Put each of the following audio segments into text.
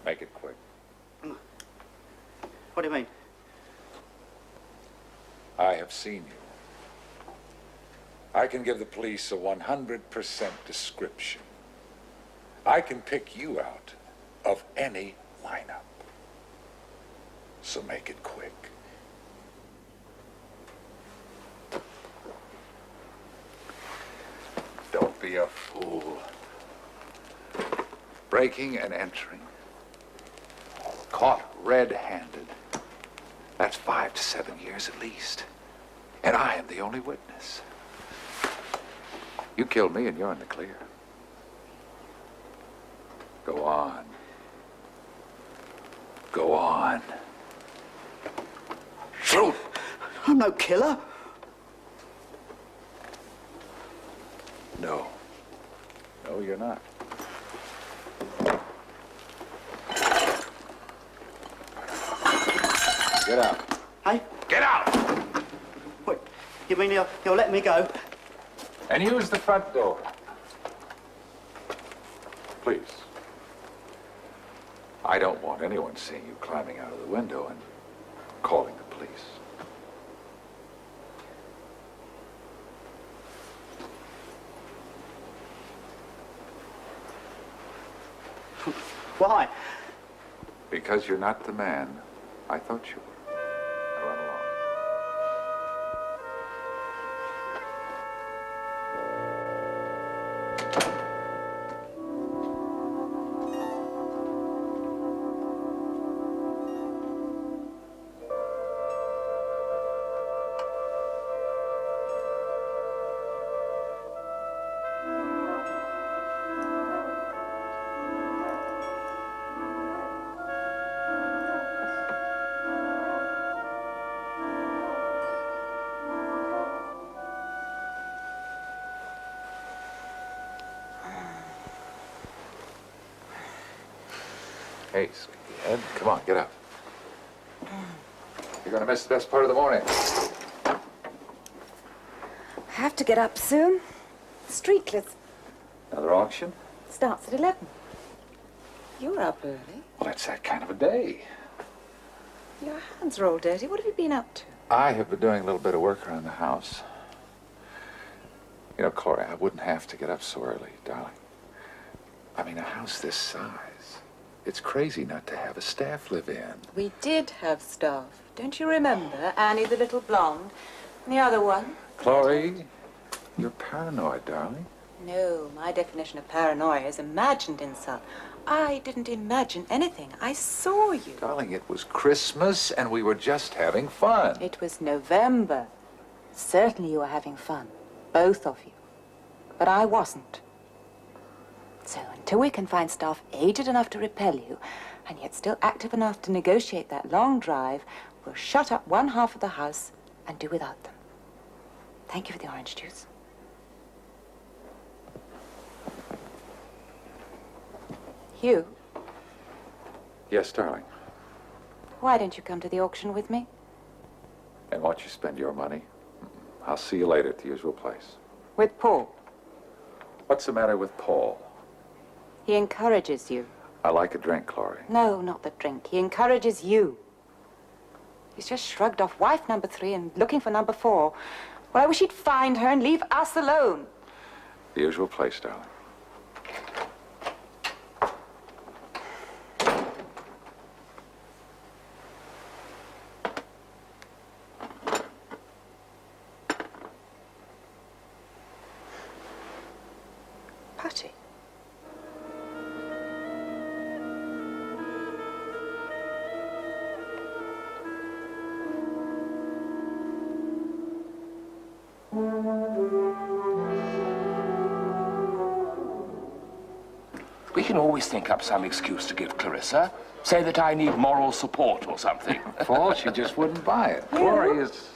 Make it quick. What do you mean? I have seen you. I can give the police a 100% description. I can pick you out of any lineup. So make it quick. Don't be a fool. Breaking and entering. Caught red-handed. That's 5 to 7 years at least. And I am the only witness. You killed me and you're in the clear. Go on. Go on. Shoot! I'm no killer. No. No, you're not. Get out. Hey? Get out! What? You mean you'll let me go? And use the front door. Please. I don't want anyone seeing you climbing out of the window and calling the police. Why? Because you're not the man I thought you were. Now run along. Hey, sleepyhead, come on, get up. You're gonna miss the best part of the morning. I have to get up soon. Streetless Another auction? starts at 11. You're up early. Well, it's that kind of a day. Your hands are all dirty. What have you been up to? I have been doing a little bit of work around the house. You know, Corey, I wouldn't have to get up so early, darling. I mean, a house this size, It's crazy not to have a staff live in. We did have staff. Don't you remember? Annie, the little blonde. And the other one. Chloe, you're paranoid, darling. No, my definition of paranoia is imagined insult. I didn't imagine anything. I saw you. Darling, it was Christmas and we were just having fun. It was November. Certainly you were having fun. Both of you. But I wasn't. So until we can find staff aged enough to repel you, and yet still active enough to negotiate that long drive, we'll shut up one half of the house and do without them. Thank you for the orange juice. Hugh, Yes, darling. why don't you come to the auction with me? And won't you spend your money? I'll see you later at the usual place. With Paul. What's the matter with Paul? He encourages you. I like a drink, Chloe. No, not the drink. He encourages you. He's just shrugged off wife number 3 and looking for number 4. Well, I wish he'd find her and leave us alone. The usual place, darling. Patty. We can always think up some excuse to give Clarissa. Say that I need moral support or something. Paul, she just wouldn't buy it. Chloe is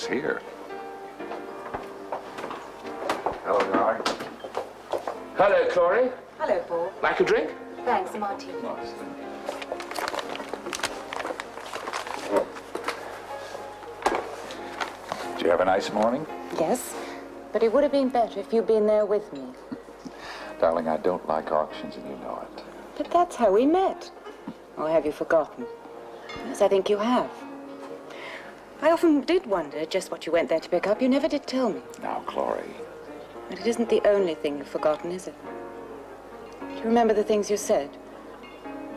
here. Hello, darling. Hello, Clory. Hello, Paul. Like a drink? Thanks, a martini. Did you have a nice morning? Yes, but it would have been better if you'd been there with me. Darling, I don't like auctions and you know it. But that's how we met. Or have you forgotten? Yes, I think you have. I often did wonder just what you went there to pick up. You never did tell me. Now, Chloe. But it isn't the only thing you've forgotten, is it? Do you remember the things you said?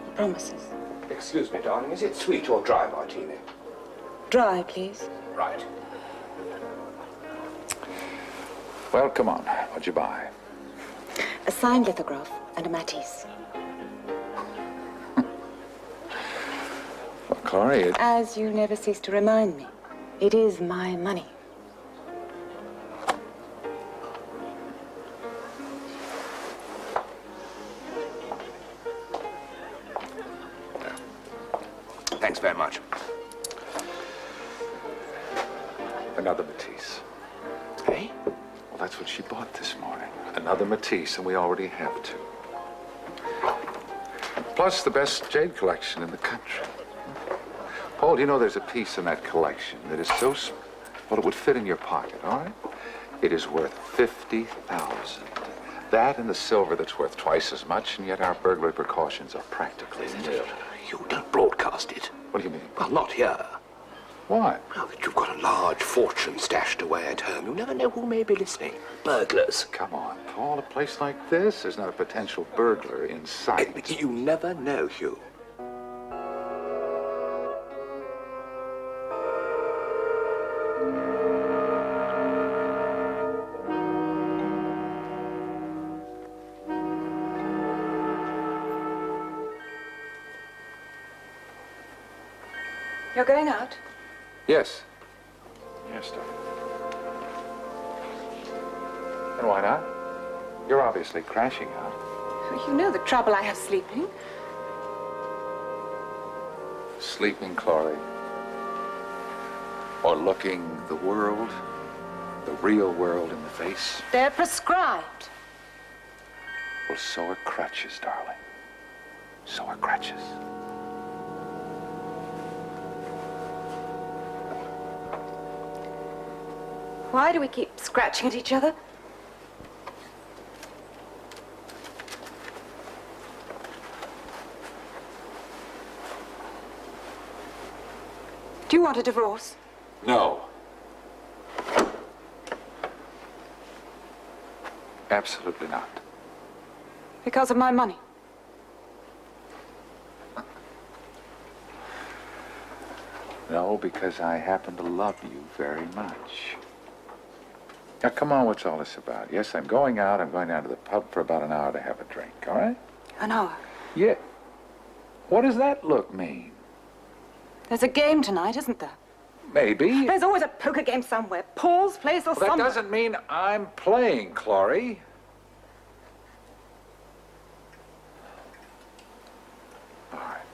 The promises. Excuse me, darling. Is it sweet or dry martini? Dry, please. Right. Well, come on. What'd you buy? A signed lithograph and a Matisse. Well, Chloe, As you never cease to remind me, it is my money. Thanks very much. another Matisse. Eh? Well, that's what she bought this morning. Another Matisse, and we already have two. Plus the best jade collection in the country. Paul, do you know there's a piece in that collection that is so well, it would fit in your pocket, all right? It is worth $50,000. That and the silver that's worth twice as much, and yet our burglary precautions are practically nil. You don't broadcast it. What do you mean? Well, not here. Why? Now that you've got a large fortune stashed away at home, you never know who may be listening. Burglars. Come on, Paul. A place like this, there's not a potential burglar in sight. You never know, Hugh. You're going out? Yes. Yes, darling. And why not? You're obviously crashing out. You know the trouble I have sleeping. Sleeping, Chloe. Or looking the world, the real world in the face. They're prescribed. Well, so are crutches, darling. So are crutches. Why do we keep scratching at each other? Do you want a divorce? No. Absolutely not. Because of my money? No, because I happen to love you very much. Now, come on, what's all this about? Yes, I'm going out. I'm going down to the pub for about an hour to have a drink, all right? An hour. Yeah. What does that look mean? There's a game tonight, isn't there? Maybe. There's always a poker game somewhere. Paul's place or Well, that somewhere. doesn't mean I'm playing, Clory. All right.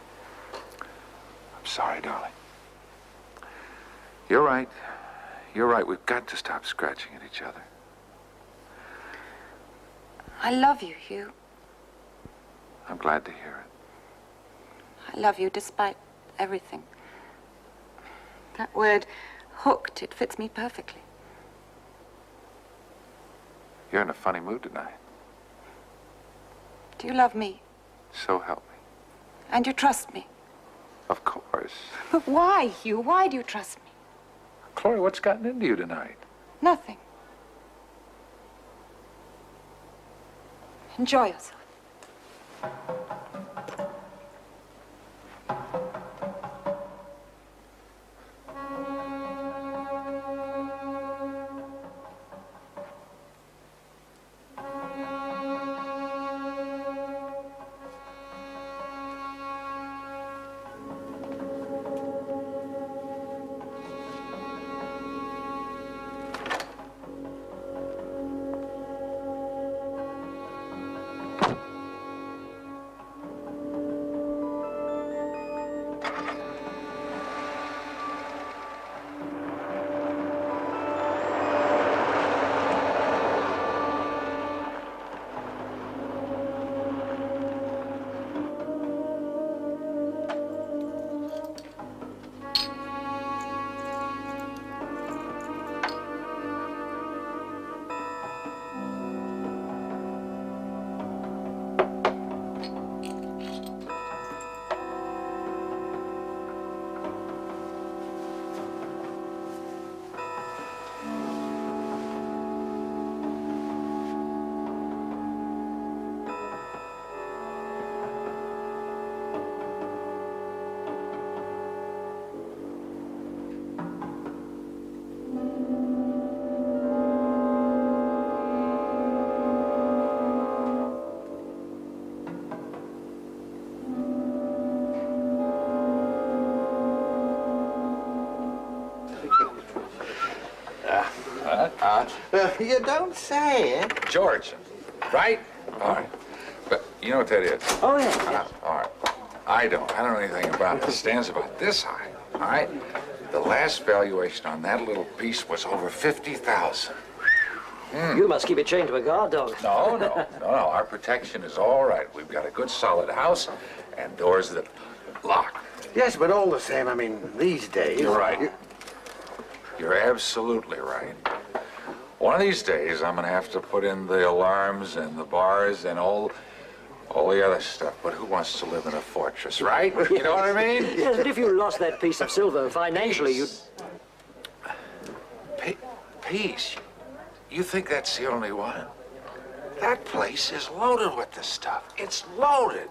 I'm sorry, darling. You're right. You're right. We've got to stop scratching at each other. I love you, Hugh. I'm glad to hear it. I love you despite everything. That word, hooked, it fits me perfectly. You're in a funny mood tonight. Do you love me? So help me. And you trust me? Of course. But why, Hugh? Why do you trust me? Clory, what's gotten into you tonight? Nothing. Enjoy yourself. You don't say it. George, right? All right. But you know what that is? Oh, yeah. All right. I don't know anything about it. It stands about this high, all right? The last valuation on that little piece was over 50,000. You must keep it chained to a guard dog. No. Our protection is all right. We've got a good solid house and doors that lock. Yes, but all the same, I mean, these days... You're right. You're absolutely right. One of these days, I'm gonna have to put in the alarms and the bars and all the other stuff. But who wants to live in a fortress, right? You know what I mean? Yes, but if you lost that piece of silver financially, you'd... Peace? You think that's the only one? That place is loaded with this stuff. It's loaded.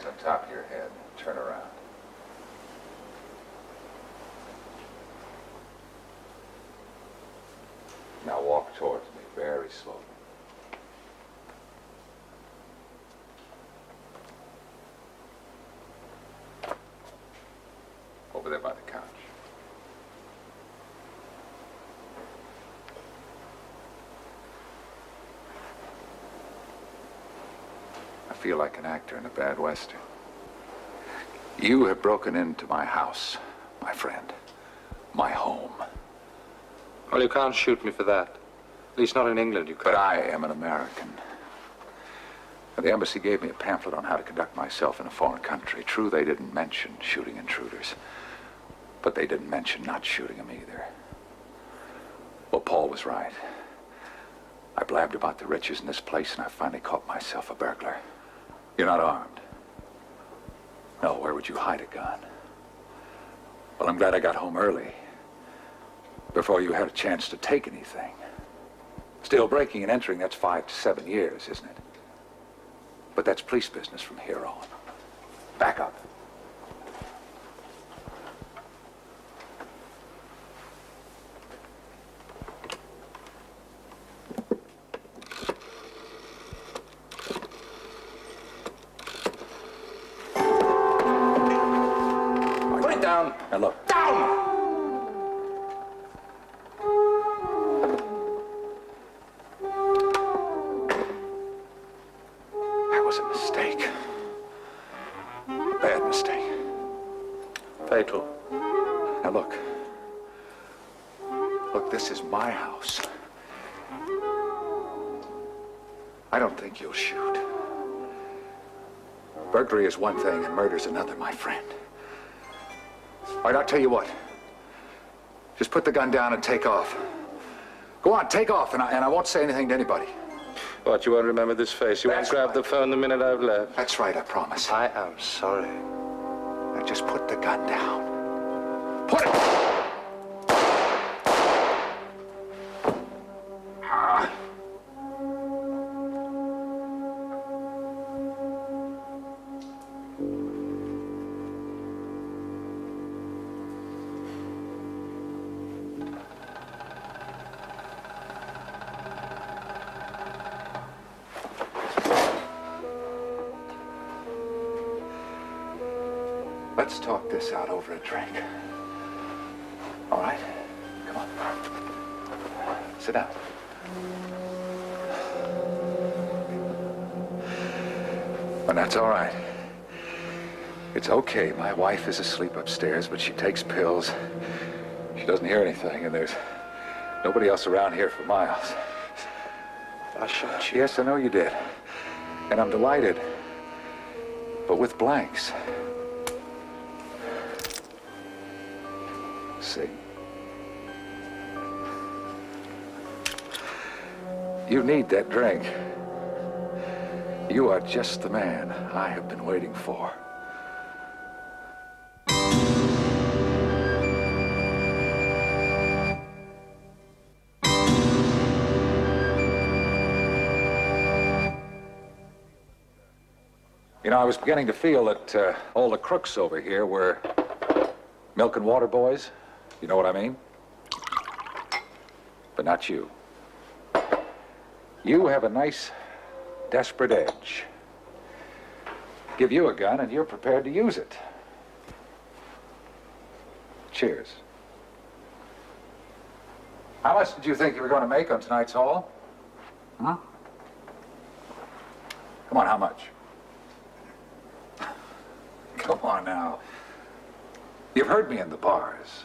hands on top of your head. Turn around. Now walk towards me very slowly. Over there by the couch. I feel like an actor in a bad western. You have broken into my house, my friend. My home. Well, you can't shoot me for that. At least not in England, you But can't. I am an American. The embassy gave me a pamphlet on how to conduct myself in a foreign country. True, they didn't mention shooting intruders. But they didn't mention not shooting them either. Well, Paul was right. I blabbed about the riches in this place, and I finally caught myself a burglar. You're not armed. No, where would you hide a gun? Well, I'm glad I got home early, before you had a chance to take anything. Still, breaking and entering, that's 5 to 7 years, isn't it? But that's police business from here on. Back up. Put it down! Now look. That was a mistake. A bad mistake. Fatal. Now look. Look, this is my house. I don't think you'll shoot. Burglary is one thing and murder's another, my friend. All right, I'll tell you what. Just put the gun down and take off. Go on, take off, and I won't say anything to anybody. What, you won't remember this face? You won't That's grab right. the phone the minute I've left? That's right, I promise. I am sorry. Now just put the gun down. Put it! Ah. Let's talk this out over a drink. All right? Come on. Sit down. And that's all right. It's okay. My wife is asleep upstairs, but she takes pills. She doesn't hear anything, and there's nobody else around here for miles. I shot you. Yes, I know you did. And I'm delighted. But with blanks. See? You need that drink. You are just the man I have been waiting for. You know, I was beginning to feel that all the crooks over here were milk and water boys. You know what I mean? But not you. You have a nice, desperate edge. Give you a gun and you're prepared to use it. Cheers. How much did you think you were going to make on tonight's haul? Huh? Come on, how much? Come on now. You've heard me in the bars.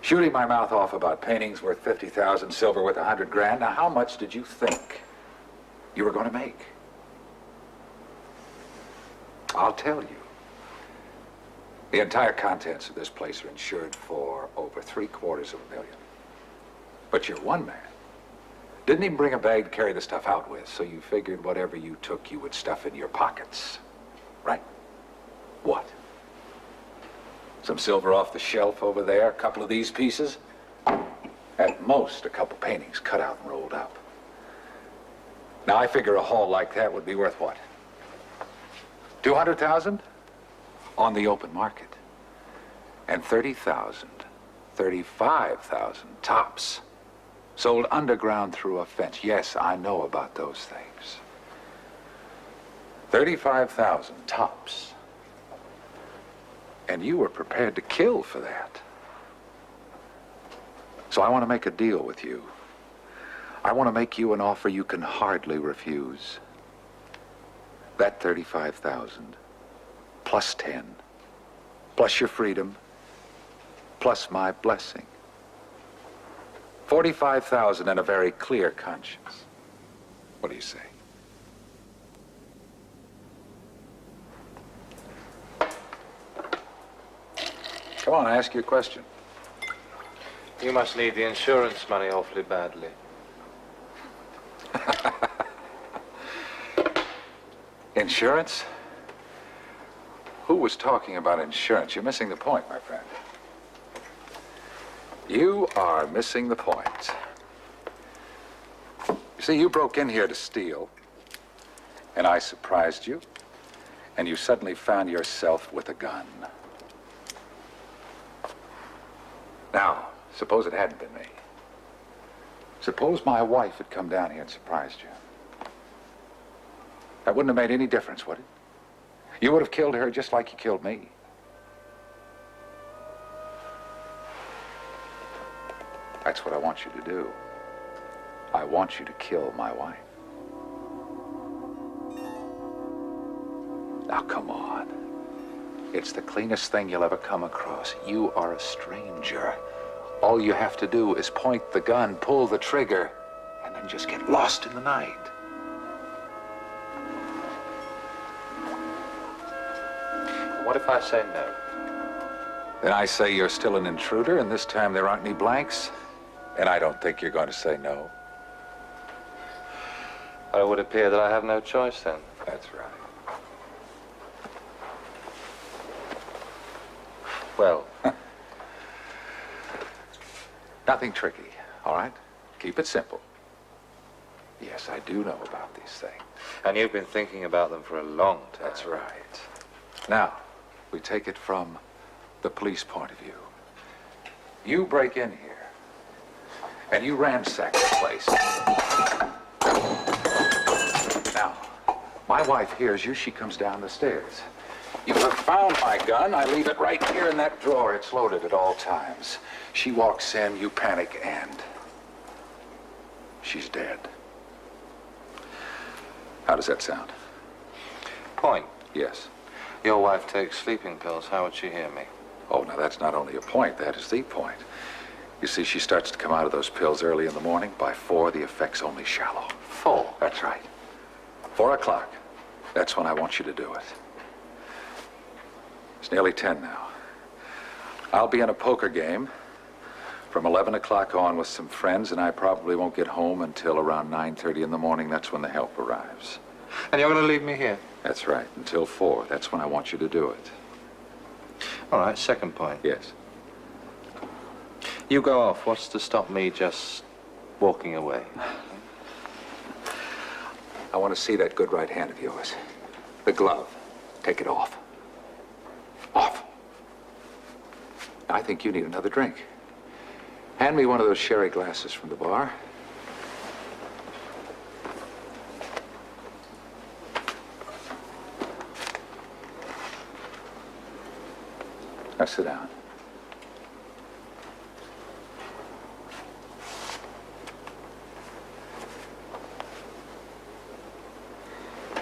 Shooting my mouth off about paintings worth 50,000, silver worth 100 grand. Now, how much did you think you were going to make? I'll tell you. The entire contents of this place are insured for over $750,000. But you're one man. Didn't even bring a bag to carry the stuff out with, so you figured whatever you took, you would stuff in your pockets. Right? What? Some silver off the shelf over there, a couple of these pieces. At most, a couple paintings cut out and rolled up. Now, I figure a haul like that would be worth what? 200,000 on the open market. And 30,000, 35,000 tops sold underground through a fence. Yes, I know about those things. 35,000 tops. And you were prepared to kill for that. So I want to make a deal with you. I want to make you an offer you can hardly refuse. That 35,000, plus 10, plus your freedom, plus my blessing. 45,000 and a very clear conscience. What do you say? Come on, I ask you a question. You must need the insurance money awfully badly. Insurance? Who was talking about insurance? You're missing the point, my friend. You are missing the point. You see, you broke in here to steal, and I surprised you, and you suddenly found yourself with a gun. Now, suppose it hadn't been me. Suppose my wife had come down here and surprised you. That wouldn't have made any difference, would it? You would have killed her just like you killed me. That's what I want you to do. I want you to kill my wife. Now, come on. It's the cleanest thing you'll ever come across. You are a stranger. All you have to do is point the gun, pull the trigger, and then just get lost in the night. What if I say no? Then I say you're still an intruder, and this time there aren't any blanks, and I don't think you're going to say no. Well, it would appear that I have no choice then. That's right. Well, Nothing tricky, all right? Keep it simple. Yes, I do know about these things. and you've been thinking about them for a long time. That's right. Now, we take it from the police point of view. You break in here, and you ransack the place. Now, my wife hears you. She comes down the stairs. You have found my gun. I leave it right here in that drawer. It's loaded at all times. She walks in, you panic, and she's dead. How does that sound? Point. Yes. Your wife takes sleeping pills. How would she hear me? Oh, now that's not only a point, that is the point. You see, she starts to come out of those pills early in the morning. By 4, the effect's only shallow. 4. That's right. 4 o'clock. That's when I want you to do it. It's nearly 10 now. I'll be in a poker game from 11 o'clock on with some friends, and I probably won't get home until around 9:30 in the morning. That's when the help arrives. And you're going to leave me here? That's right, until 4. That's when I want you to do it. All right, second point. Yes. You go off. What's to stop me just walking away? I want to see that good right hand of yours. The glove. Take it off. Off. I think you need another drink. Hand me one of those sherry glasses from the bar. Now sit down.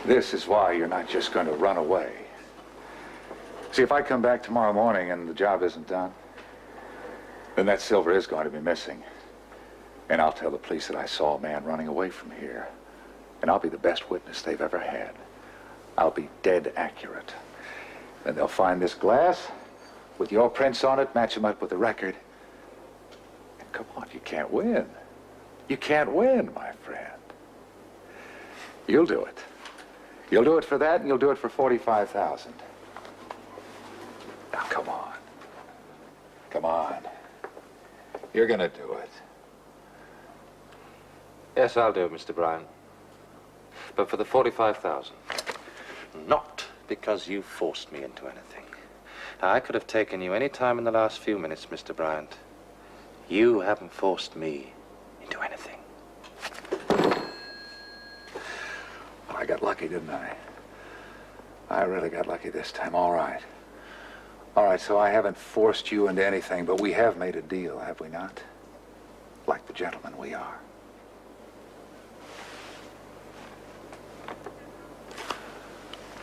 This is why you're not just going to run away. See, if I come back tomorrow morning and the job isn't done, then that silver is going to be missing. And I'll tell the police that I saw a man running away from here. And I'll be the best witness they've ever had. I'll be dead accurate. Then they'll find this glass with your prints on it, match them up with the record. And come on, you can't win. You can't win, my friend. You'll do it. You'll do it for that, and you'll do it for 45,000. Now, come on. Come on. You're gonna do it. Yes, I'll do it, Mr. Bryan. But for the 45,000. Not Because you forced me into anything. Now, I could have taken you any time in the last few minutes, Mr. Bryant. You haven't forced me into anything. I got lucky, didn't I? I really got lucky this time. All right. All right, so I haven't forced you into anything, but we have made a deal, have we not? Like the gentlemen we are.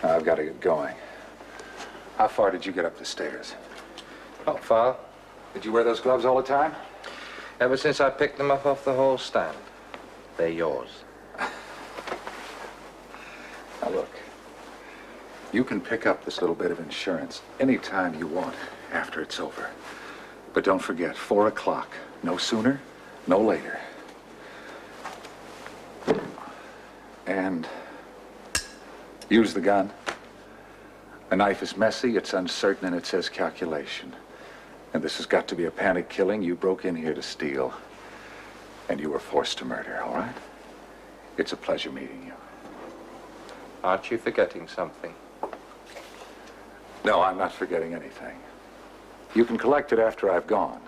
Now, I've got to get going. How far did you get up the stairs? Not far. Did you wear those gloves all the time? Ever since I picked them up off the hall stand. They're yours. Now, look. You can pick up this little bit of insurance anytime you want after it's over. But don't forget, 4 o'clock. No sooner, no later. And use the gun. The knife is messy, it's uncertain, and it says calculation. And this has got to be a panic killing. You broke in here to steal. And you were forced to murder, all right? It's a pleasure meeting you. Aren't you forgetting something? No, I'm not forgetting anything. You can collect it after I've gone.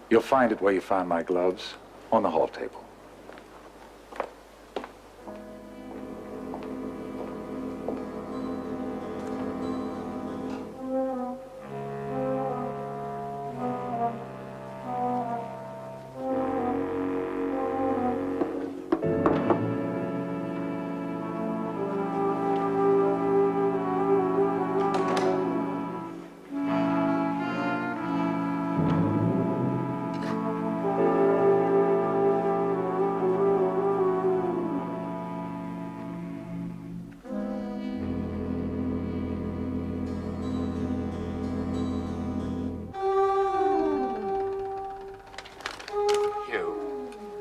You'll find it where you found my gloves, on the hall table.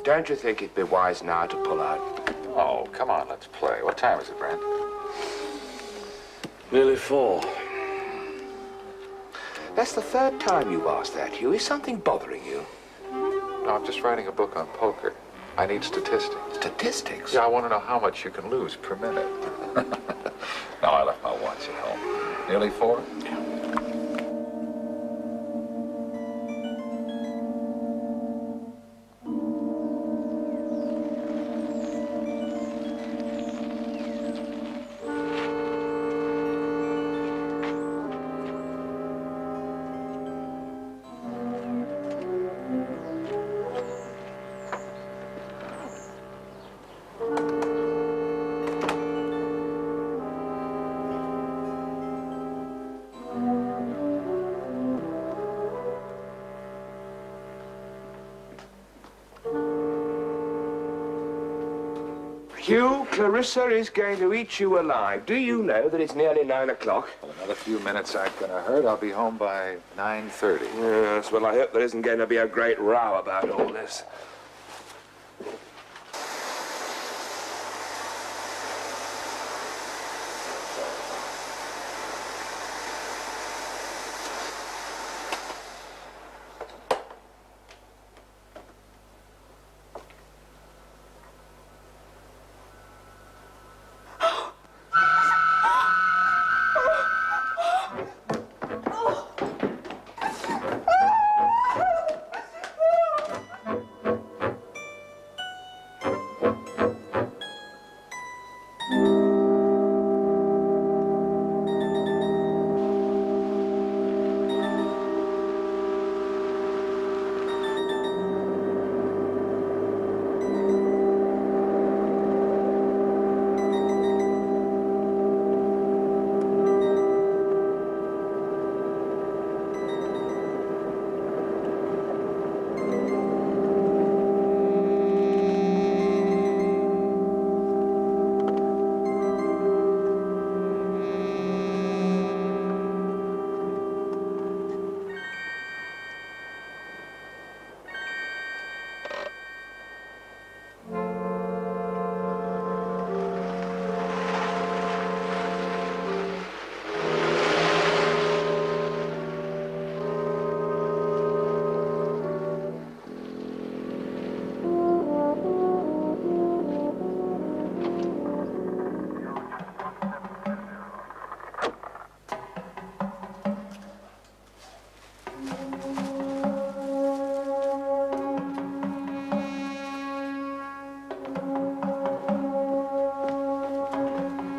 Don't you think it'd be wise now to pull out? Oh, come on, let's play. What time is it, Brent? Nearly 4. That's the third time you've asked that, Hugh. Is something bothering you? No, I'm just writing a book on poker. I need statistics. Statistics? Yeah, I want to know how much you can lose per minute. No, I left my watch at home. Nearly 4? Hugh, Clarissa is going to eat you alive. Do you know that it's nearly 9 o'clock? Well, another few minutes aren't going to hurt. I'll be home by 9:30. Yes, well, I hope there isn't going to be a great row about all this.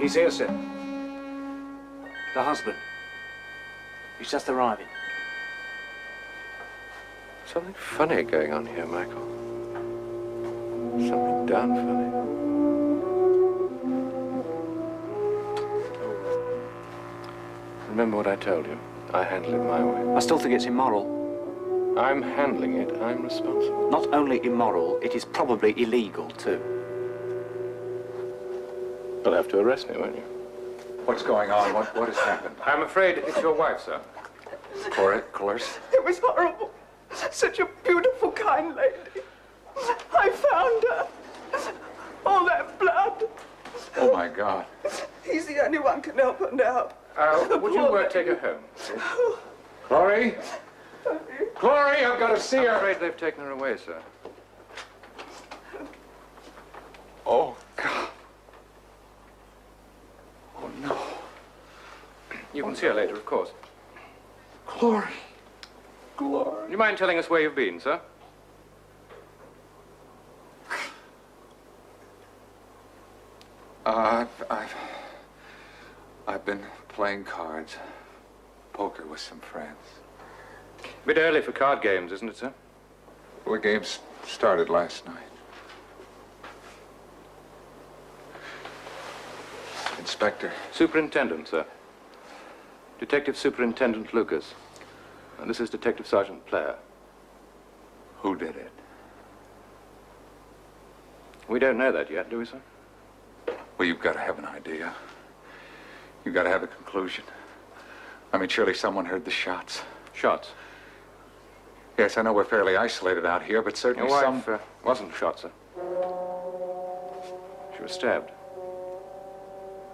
He's here, sir. The husband. He's just arriving. Something funny going on here, Michael. Something darn funny. Remember what I told you. I handle it my way. I still think it's immoral. I'm handling it. I'm responsible. Not only immoral, it is probably illegal, too. You'll have to arrest me, won't you? What's going on? What has happened? I'm afraid it's your wife, sir. Clarissa? It was horrible. Such a beautiful, kind lady. I found her. All that blood. Oh, my God. He's the only one can help her now. Would you take her home? Please? Chloe? Chloe, I've got to see I'm her. afraid they've taken her away, sir. Oh, God. Oh, no. You can see her later, of course. Glory. Glory. Do you mind telling us where you've been, sir? I've been playing cards, poker with some friends. A bit early for card games, isn't it, sir? The games started last night. Inspector. Superintendent, sir. Detective Superintendent Lucas. And this is Detective Sergeant Player. Who did it? We don't know that yet, do we, sir? Well, you've got to have an idea. You've got to have a conclusion. I mean, surely someone heard the shots. Shots. Yes, I know we're fairly isolated out here, but certainly Your some... wife wasn't shot, sir. She was stabbed.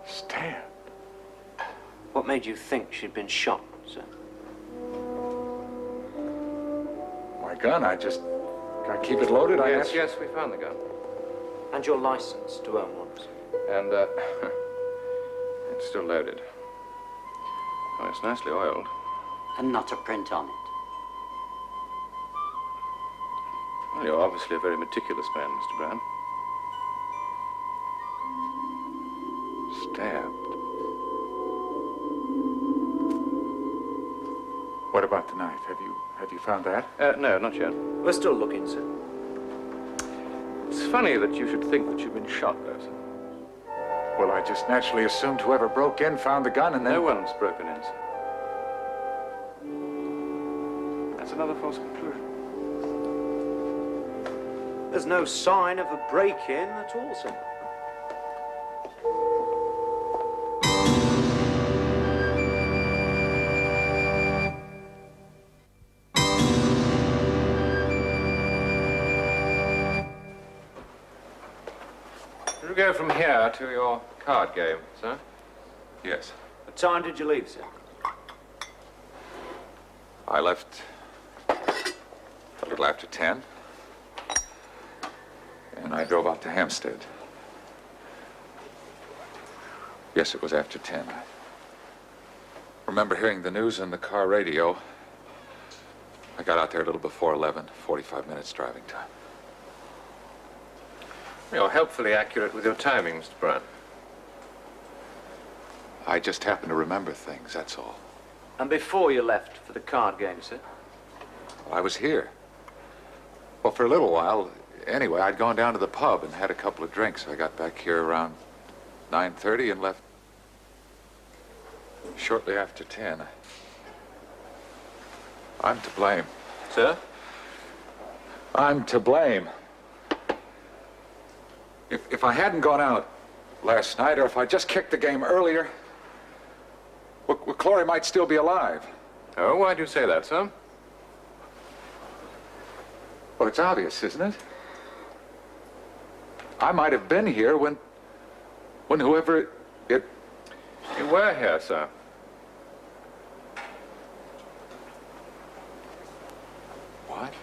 Stabbed? What made you think she'd been shot, sir? My gun, I just... Can I keep it loaded? Yes, we found the gun. And your license to own one, sir? And, it's still loaded. Oh, it's nicely oiled. And not a print on it. Well, you're obviously a very meticulous man, Mr. Brown. Stabbed. What about the knife? Have you found that? No, not yet. We're still looking, sir. It's funny that you should think that you've been shot, though, sir. Well, I just naturally assumed whoever broke in found the gun and then... No one's broken in, sir. That's another false conclusion. There's no sign of a break-in at all, sir. You go from here to your card game, sir? Yes. What time did you leave, sir? I left a little after 10. And I drove out to Hampstead. Yes, it was after 10. I remember hearing the news on the car radio. I got out there a little before 11, 45 minutes driving time. You're helpfully accurate with your timing, Mr. Brown. I just happen to remember things, that's all. And before you left for the card game, sir? I was here. Well, for a little while. Anyway, I'd gone down to the pub and had a couple of drinks. I got back here around 9:30 and left shortly after 10. I'm to blame. Sir? I'm to blame. If I hadn't gone out last night, or if I just kicked the game earlier, well, Chloe might still be alive. Oh, why do you say that, sir? Well, it's obvious, isn't it? I might have been here when whoever it... You were here, sir. What?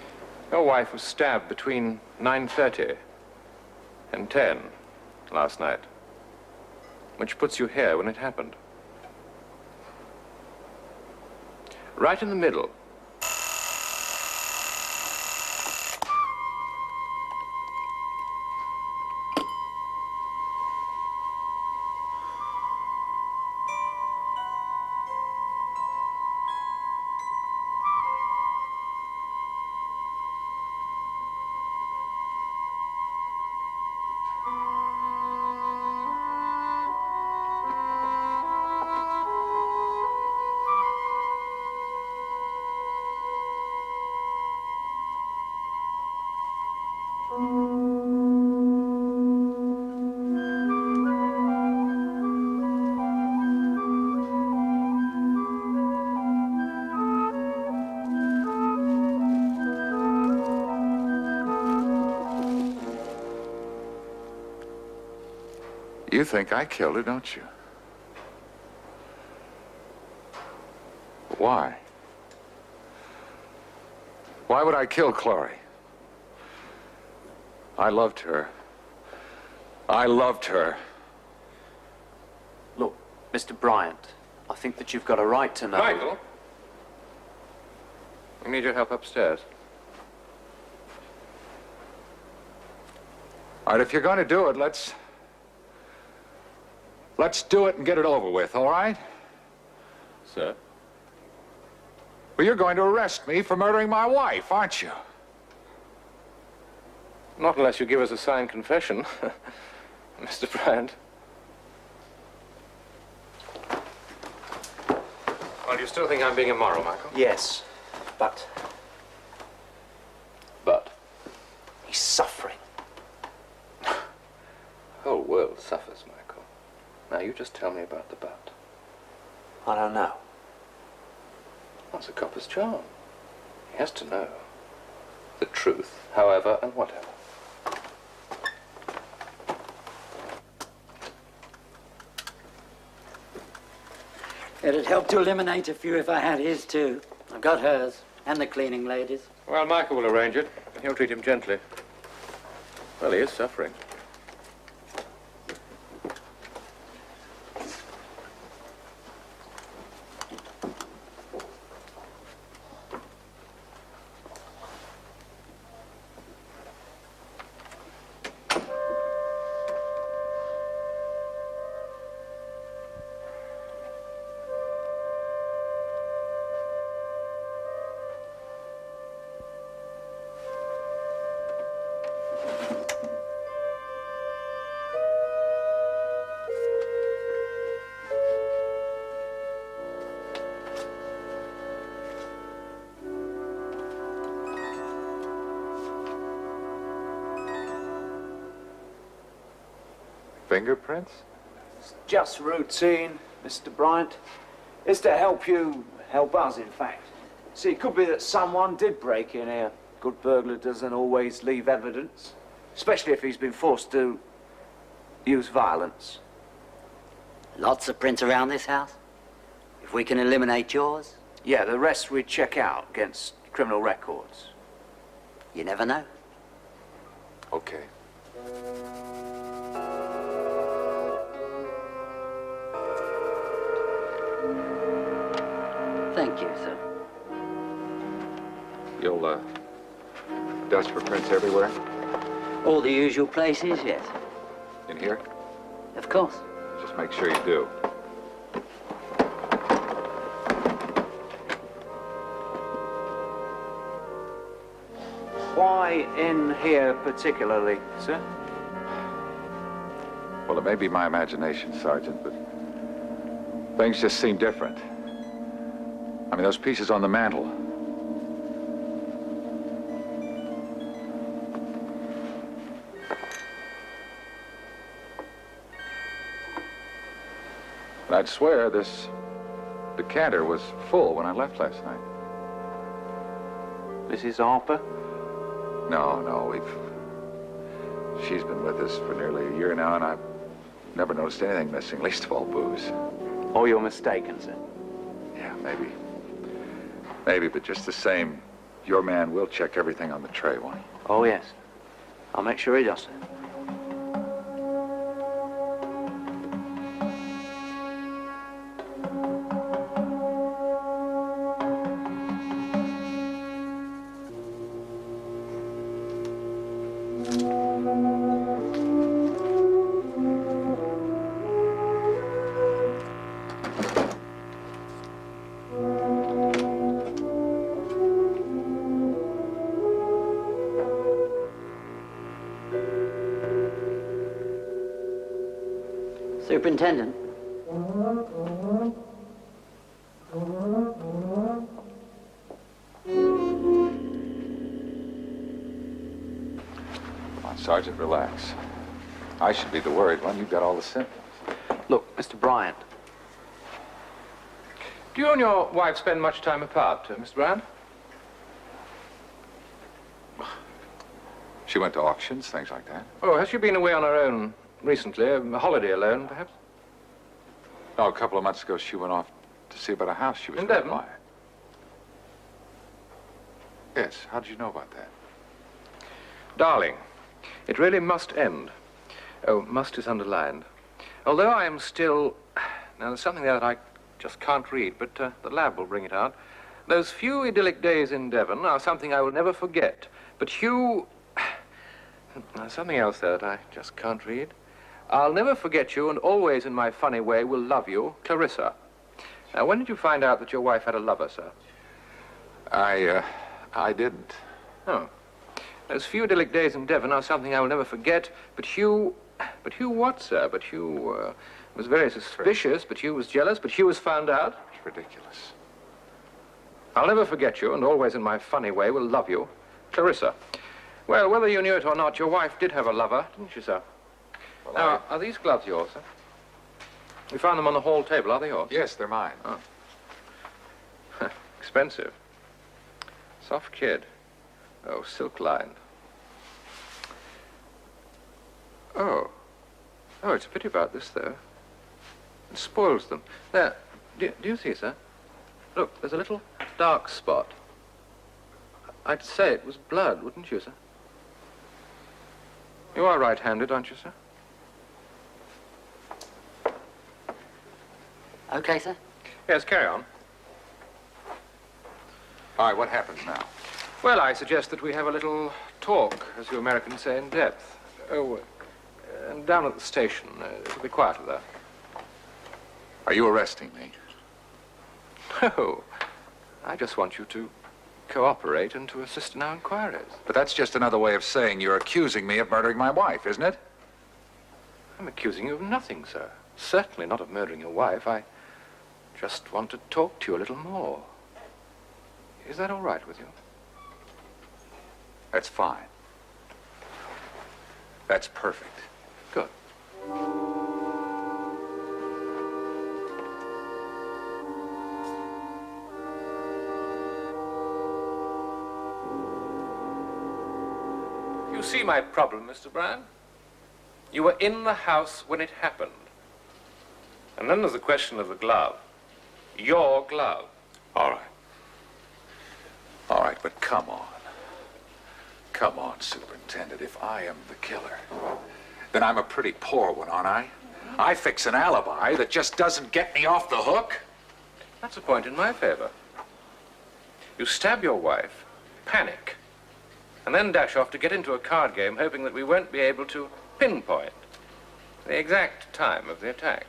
Your wife was stabbed between 9:30 and 10 last night, which puts you here when it happened. Right in the middle. You think I killed her, don't you? Why? Why would I kill Chloe? I loved her. I loved her. Look, Mr. Bryant, I think that you've got a right to know... Michael? We need your help upstairs. All right, if you're going to do it, let's do it and get it over with, all right? Sir? Well, you're going to arrest me for murdering my wife, aren't you? Not unless you give us a signed confession, Mr. Bryant. Well, do you still think I'm being immoral, Michael? Yes, but But he's suffering. the whole world suffers, Michael. Now, you just tell me about the but. I don't know. That's a copper's charm. He has to know the truth, however and whatever. It'd help to eliminate a few if I had his too. I've got hers, and the cleaning ladies. Well, Michael will arrange it, and he'll treat him gently. Well, he is suffering. Fingerprints? It's just routine, Mr. Bryant. It's to help you, help us, in fact. See, it could be that someone did break in here. Good burglar doesn't always leave evidence, especially if he's been forced to use violence. Lots of prints around this house. If we can eliminate yours, Yeah, the rest we check out against criminal records. you never know. Okay. Thank you, sir. You'll, dust for prints everywhere? All the usual places, yes. In here? Of course. Just make sure you do. Why in here particularly, sir? Well, it may be my imagination, Sergeant, but things just seem different. I mean, those pieces on the mantel. And I'd swear this decanter was full when I left last night. Mrs. Harper? No, she's been with us for nearly a year now, and I've never noticed anything missing, least of all booze. Or you're mistaken, sir. Yeah, maybe. Maybe, but just the same, your man will check everything on the tray, won't he? Oh, yes. I'll make sure he does, sir. Superintendent. Come on, Sergeant, relax. I should be the worried one. You've got all the symptoms. Look, Mr. Bryant. Do you and your wife spend much time apart, Mr. Bryant? She went to auctions, things like that. Oh, has she been away on her own recently? A holiday alone, perhaps? No, a couple of months ago, she went off to see about a house she was In going to Devon? buy. Yes, how did you know about that? Darling, it really must end. Oh, must is underlined. Although I am still... Now, there's something there that I just can't read, but the lab will bring it out. Those few idyllic days in Devon are something I will never forget. But Hugh... There's something else there that I just can't read. I'll never forget you, and always in my funny way will love you, Clarissa. Now, when did you find out that your wife had a lover, sir? I didn't. Oh. Those few idyllic days in Devon are something I will never forget, but Hugh... But Hugh what, sir? But Hugh was very suspicious, but Hugh was jealous, but Hugh was found out. It's ridiculous. I'll never forget you, and always in my funny way will love you, Clarissa. Well, whether you knew it or not, your wife did have a lover, didn't she, sir? Well, Now, are these gloves yours, sir? We found them on the hall table. Are they yours? Yes, they're mine. Oh. Expensive. Soft kid. Oh, silk-lined. Oh. Oh, it's a pity about this, though. It spoils them. There. Do you see, sir? Look, there's a little dark spot. I'd say it was blood, wouldn't you, sir? You are right-handed, aren't you, sir? Okay, sir? Yes, carry on. All right, what happens now? Well, I suggest that we have a little talk, as you Americans say, in depth. Oh, down at the station. It'll be quieter there. Are you arresting me? No. I just want you to cooperate and to assist in our inquiries. But that's just another way of saying you're accusing me of murdering my wife, isn't it? I'm accusing you of nothing, sir. Certainly not of murdering your wife. I just want to talk to you a little more. Is that all right with you? That's fine. That's perfect. Good. You see my problem, Mr. Brand? You were in the house when it happened. And then there's the question of the glove. Your glove. All right. All right, but come on. Come on, Superintendent. If I am the killer, then I'm a pretty poor one, aren't I? I fix an alibi that just doesn't get me off the hook. That's a point in my favor. You stab your wife, panic, and then dash off to get into a card game hoping that we won't be able to pinpoint the exact time of the attack.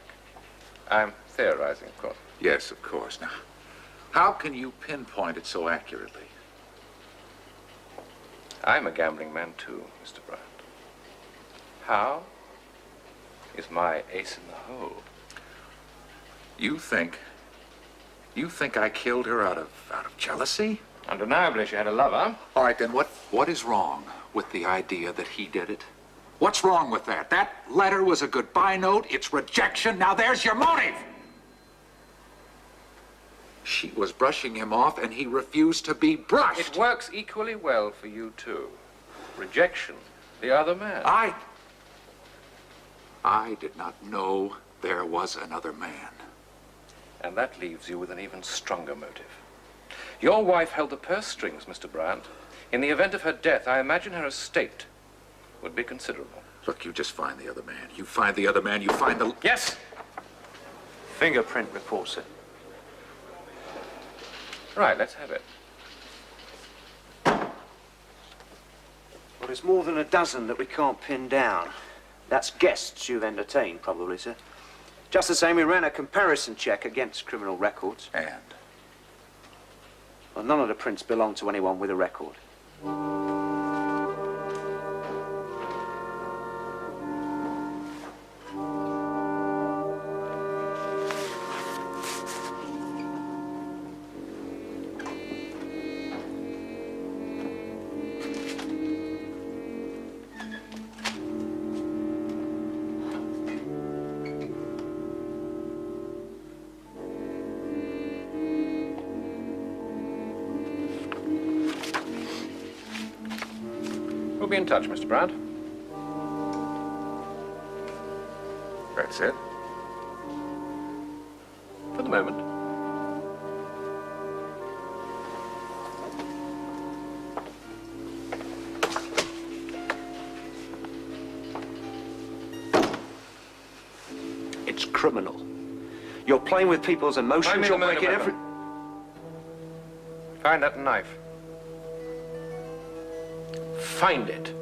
I'm theorizing, of course. Yes, of course. Now, how can you pinpoint it so accurately? I'm a gambling man too, Mr. Brandt. How is my ace in the hole? You think I killed her out of jealousy? Undeniably, she had a lover. All right, then what is wrong with the idea that he did it? What's wrong with that? That letter was a goodbye note. It's rejection. Now there's your motive. She was brushing him off, and he refused to be brushed. It works equally well for you too. Rejection, the other man. I did not know there was another man. And that leaves you with an even stronger motive. Your wife held the purse strings, Mr. Brandt. In the event of her death, I imagine her estate would be considerable. Look, you just find the other man. You find the other man, you find the... Yes! Fingerprint report, sir. Right, let's have it. Well, there's more than a dozen that we can't pin down. That's guests you've entertained, probably, sir. Just the same, we ran a comparison check against criminal records. And? Well, none of the prints belong to anyone with a record. We'll be in touch, Mr. Brandt. That's it? For the moment. It's criminal. You're playing with people's emotions. Find me You're the murder making every... weapon. Find that knife. Find it.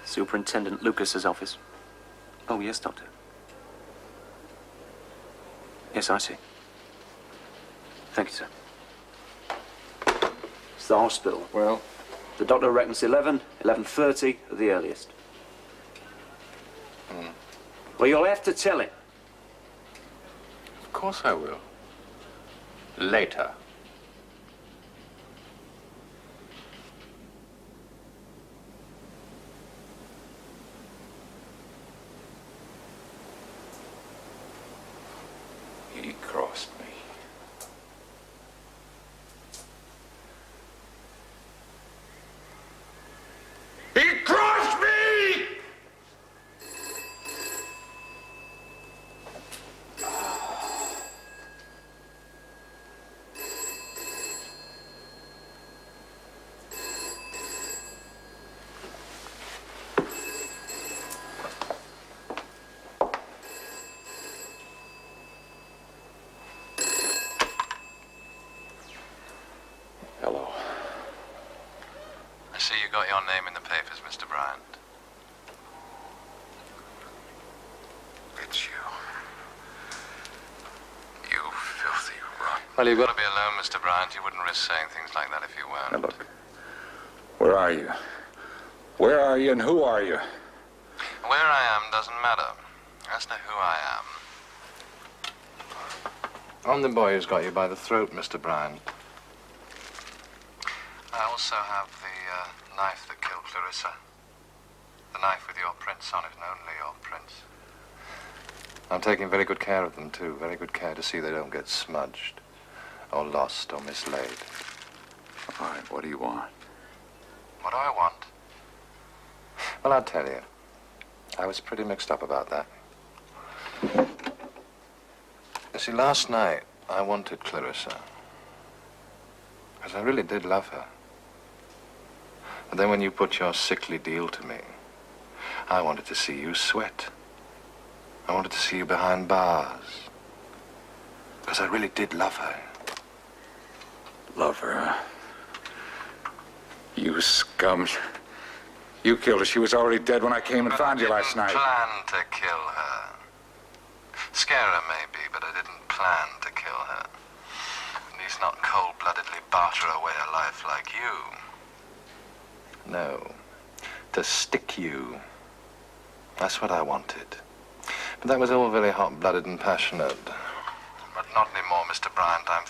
Superintendent Lucas's office. Oh, yes, Doctor. Yes, I see. Thank you, sir. It's the hospital. Well, The doctor reckons 11:30 at the earliest. Well, you'll have to tell him. of course I will. Later. He crossed me. He crossed me! Hello. I see you got your name in the papers, Mr. Bryant. It's you. You filthy rotten. Well, you've got to be alone, Mr. Bryant. You wouldn't risk saying things like that if you weren't. Now look, where are you? Where are you and who are you? Where I am doesn't matter. As to who I am. I'm the boy who's got you by the throat, Mr. Bryant. I also have the knife that killed Clarissa. The knife with your prints on it, and only your prints. I'm taking very good care of them, too. Very good care to see they don't get smudged or lost or mislaid. All right, what do you want? What do I want? Well, I'll tell you. I was pretty mixed up about that. You see, last night, I wanted Clarissa. Because I really did love her. But then when you put your sickly deal to me, I wanted to see you sweat. I wanted to see you behind bars. Because I really did love her. Love her, huh? You scum. You killed her. She was already dead when I came and found you last night. Plan to kill her. Scare her, maybe, but I didn't plan to kill her. At least not cold-bloodedly barter away a life like you. No. To stick you. That's what I wanted. But that was all very hot-blooded and passionate. But not anymore, Mr. Bryant. I'm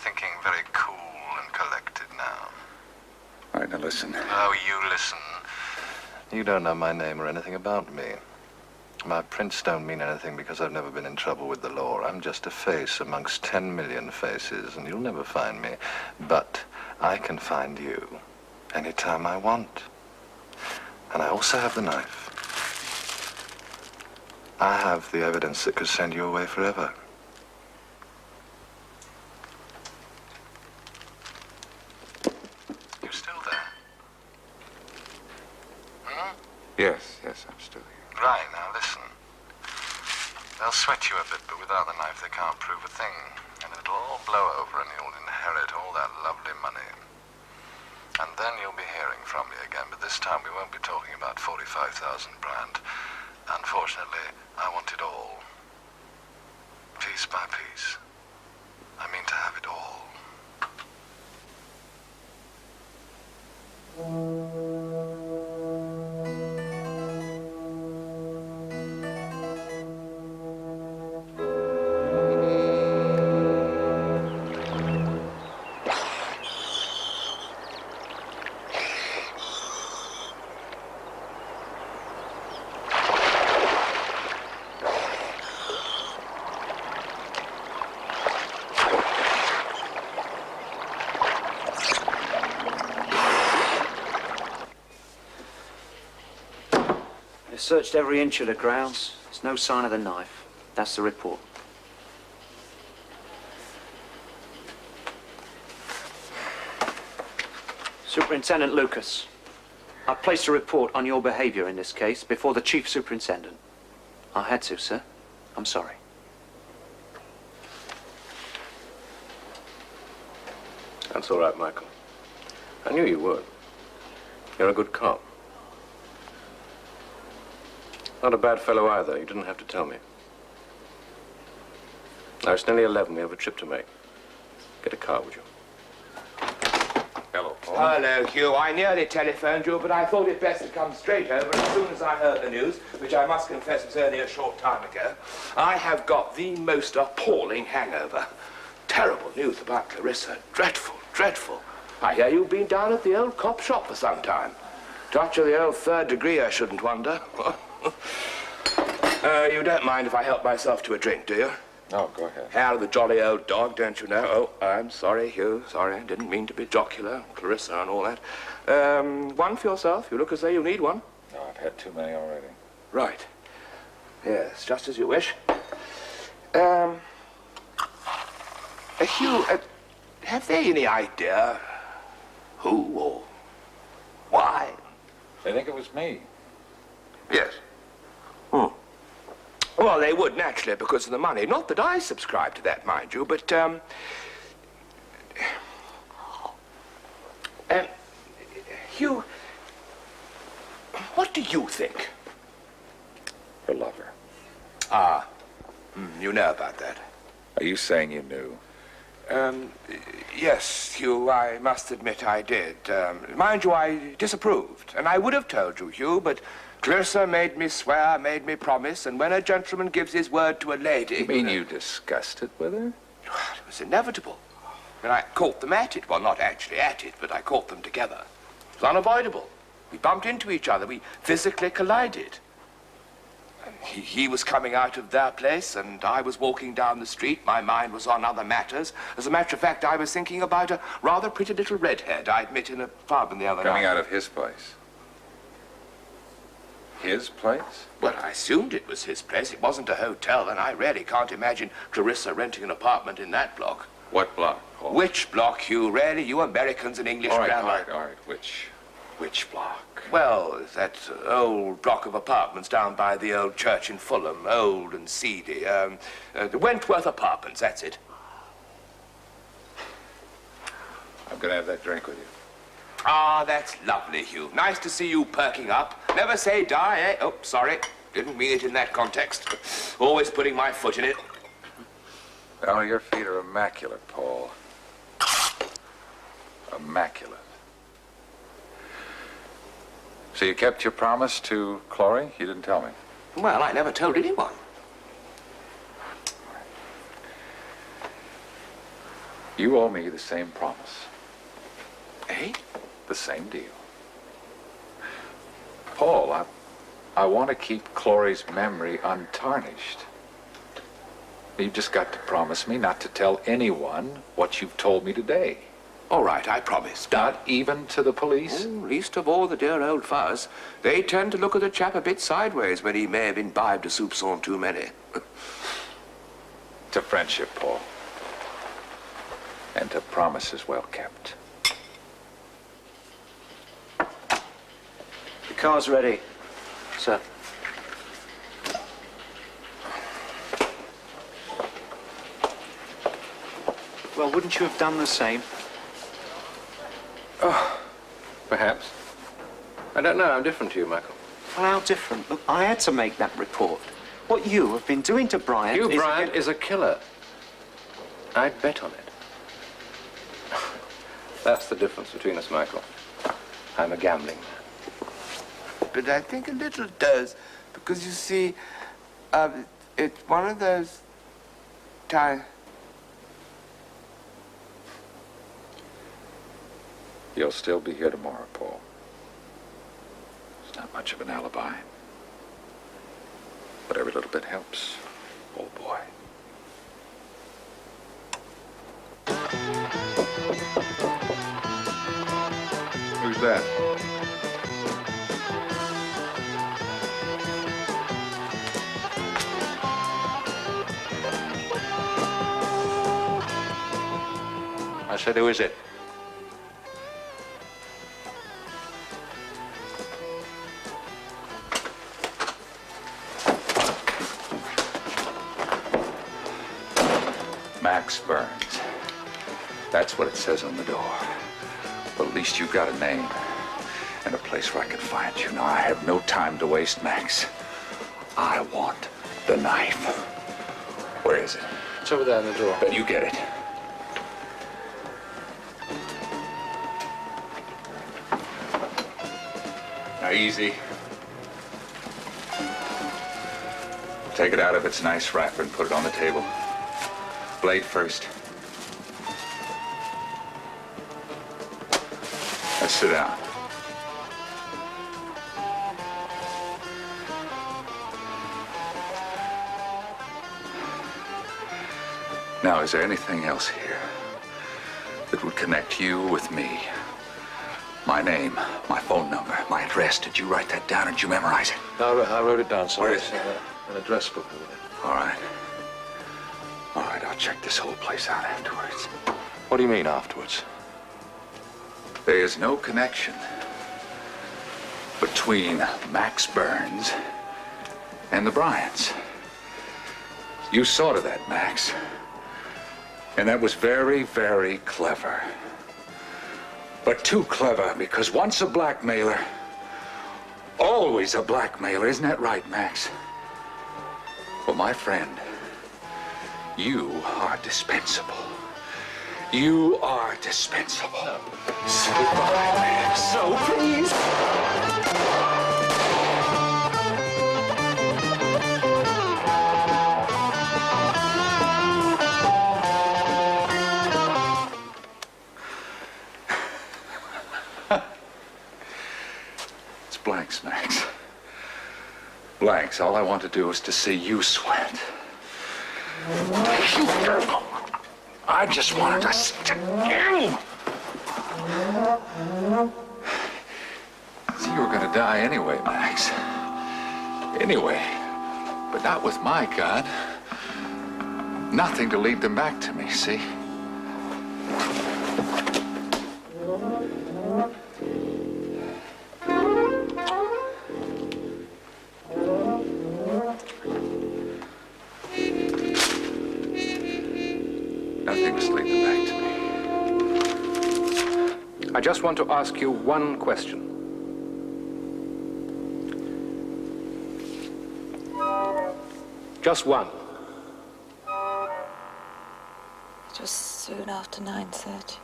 thinking very cool and collected now. All right, now listen. Oh, you listen. You don't know my name or anything about me. My prints don't mean anything because I've never been in trouble with the law. I'm just a face amongst 10 million faces, and you'll never find me. But I can find you anytime I want. And I also have the knife. I have the evidence that could send you away forever. You still there? Hmm? Yes, I'm still here. Right, now listen. They'll sweat you a bit, but without the knife they can't prove a thing. And it'll all blow over and you'll inherit all that lovely money. And then you'll be hearing from me again, but this time we won't be talking about 45,000, Bryant. Unfortunately, I want it all. Piece by piece. I mean to have it all. They searched every inch of the grounds. There's no sign of the knife. That's the report. Superintendent Lucas, I placed a report on your behavior in this case before the Chief Superintendent. I had to, sir. I'm sorry. That's all right, Michael. I knew you would. You're a good cop. Not a bad fellow either. You didn't have to tell me. Now, it's nearly 11. We have a trip to make. Get a car, would you? Hello, Paul. Hello, Hugh. I nearly telephoned you, but I thought it best to come straight over as soon as I heard the news, which I must confess was only a short time ago. I have got the most appalling hangover. Terrible news about Clarissa. Dreadful, dreadful. I hear you've been down at the old cop shop for some time. Touch of the old third degree, I shouldn't wonder. You don't mind if I help myself to a drink, do you? No, go ahead. Hair of the jolly old dog, don't you know? Oh, I'm sorry, Hugh. Sorry. Didn't mean to be jocular. Clarissa and all that. One for yourself. You look as though you need one. No, I've had too many already. Right. Yes, just as you wish. Hugh, have they any idea who or why? They think it was me. Yes. Well, they would, naturally, because of the money. Not that I subscribe to that, mind you, but, Hugh, what do you think? Her lover. Ah, you know about that. Are you saying you knew? Yes, Hugh, I must admit I did. Mind you, I disapproved, and I would have told you, Hugh, but Clarissa made me swear, made me promise, and when a gentleman gives his word to a lady... You mean you discussed it with her? It was inevitable. And I caught them at it. Well, not actually at it, but I caught them together. It was unavoidable. We bumped into each other. We physically collided. He was coming out of their place, and I was walking down the street. My mind was on other matters. As a matter of fact, I was thinking about a rather pretty little redhead I'd met in a pub the other night. Coming out of his place. His place? Well, I assumed it was his place. It wasn't a hotel, and I really can't imagine Clarissa renting an apartment in that block. What block, Paul? Which block, Hugh? Really? You Americans and English All right, grammar. all right. Which block? Well, that old block of apartments down by the old church in Fulham. Old and seedy. The Wentworth Apartments, that's it. I'm gonna have that drink with you. Ah, that's lovely, Hugh. Nice to see you perking up. Never say die, eh? Oh, sorry. Didn't mean it in that context. Always putting my foot in it. Oh, your feet are immaculate, Paul. Immaculate. So you kept your promise to Chloe? You didn't tell me. Well, I never told anyone. You owe me the same promise. Eh? The same deal. Paul, I want to keep Chloe's memory untarnished. You've just got to promise me not to tell anyone what you've told me today. All right, I promise. Not even to the police? Oh, least of all the dear old fuzz. They tend to look at a chap a bit sideways when he may have imbibed a soupçon too many. To friendship, Paul. And to promises well kept. The car's ready, sir. Well, wouldn't you have done the same? Oh, perhaps. I don't know. I'm different to you, Michael. Well, how different? Look, I had to make that report. What you have been doing to Bryant Hugh is... Bryant is a killer. I'd bet on it. That's the difference between us, Michael. I'm a gambling man. But I think a little does, because you see, it's one of those times. You'll still be here tomorrow, Paul. It's not much of an alibi. But every little bit helps, old boy. Who's that? I said, who is it? Max Burns. That's what it says on the door. But at least you've got a name and a place where I can find you. Now, I have no time to waste, Max. I want the knife. Where is it? It's over there on the door. Then you get it. Now, easy. Take it out of its nice wrapper and put it on the table. Blade first. Let's sit down. Now, is there anything else here that would connect you with me? My name, my phone number, my address. Did you write that down or did you memorize it? No, I wrote it down somewhere. Where is it? An address book. All right. All right, I'll check this whole place out afterwards. What do you mean, afterwards? There is no connection between Max Burns and the Bryants. You saw to that, Max. And that was very, very clever. But too clever, because once a blackmailer, always a blackmailer. Isn't that right, Max? Well, my friend, you are dispensable. You are dispensable. No. So goodbye, Max. So please. It's blanks, Max. Blanks, all I want to do is to see you sweat. I just wanted to stick you. See, you were gonna die anyway, Max. Anyway, but not with my gun. Nothing to lead them back to me, see? Nothing to lead them back to me. I just want to ask you one question. Just one. It was soon after 9:30.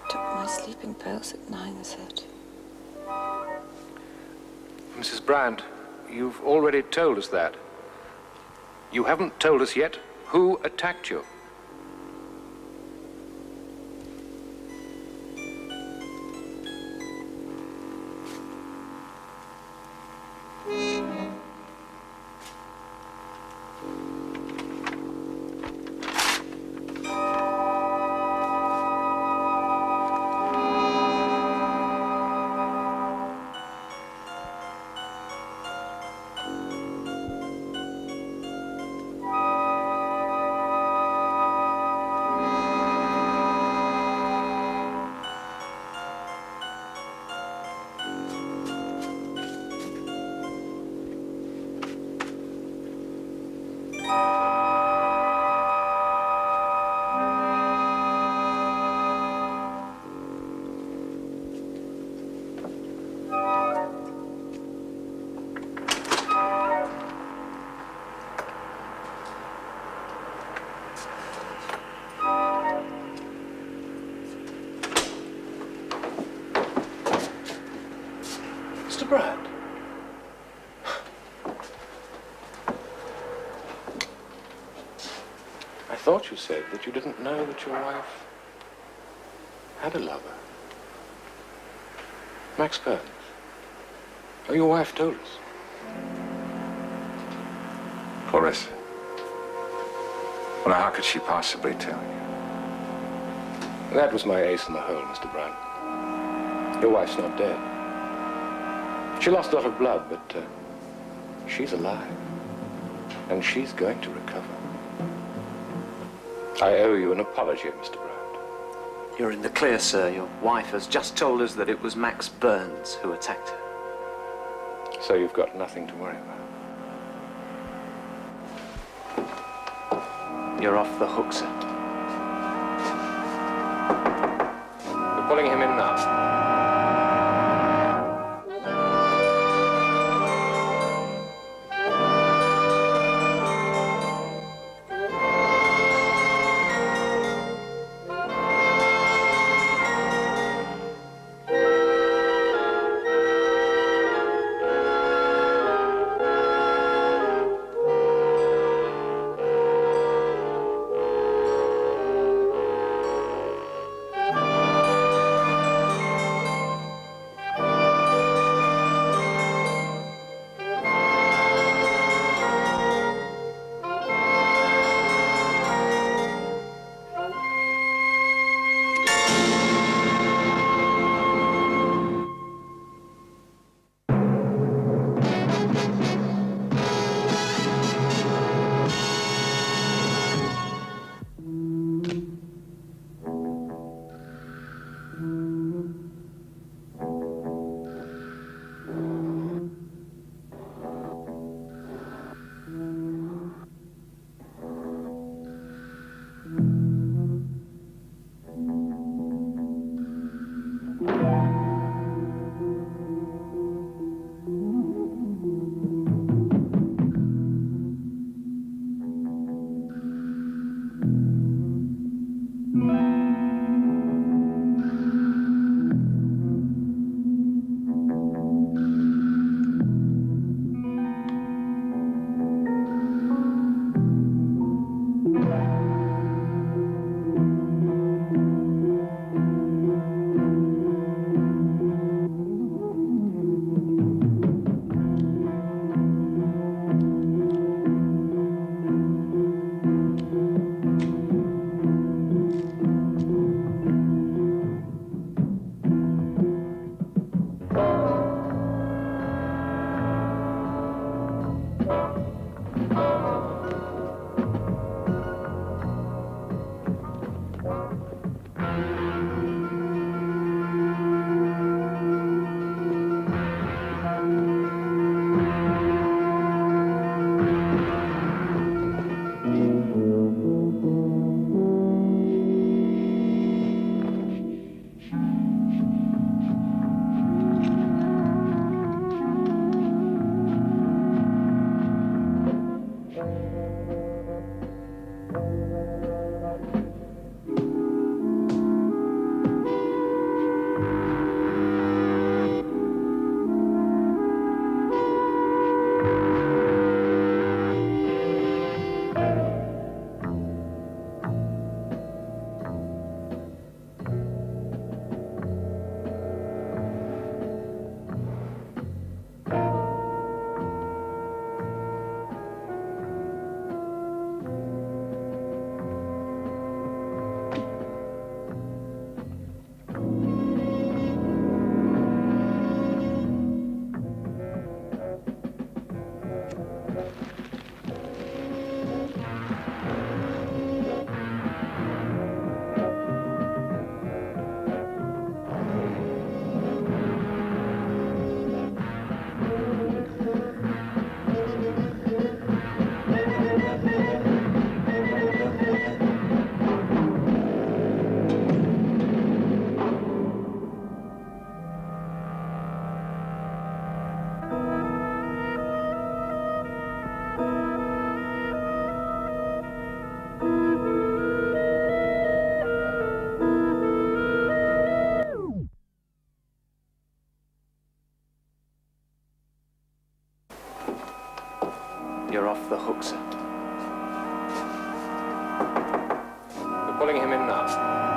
Took my sleeping pills at 9:30. Mrs. Bryant, you've already told us that. You haven't told us yet who attacked you. Mr. Bryant. I thought you said that you didn't know that your wife had a lover. Max Burns. Oh, your wife told us. Clarissa. Well, now, how could she possibly tell you? That was my ace in the hole, Mr. Bryant. Your wife's not dead. She lost a lot of blood, but she's alive. And she's going to recover. I owe you an apology, Mr. Bryant. You're in the clear, sir. Your wife has just told us that it was Max Burns who attacked her. So you've got nothing to worry about. You're off the hook, sir. We're pulling him in now. You're off the hook, sir. We're pulling him in now.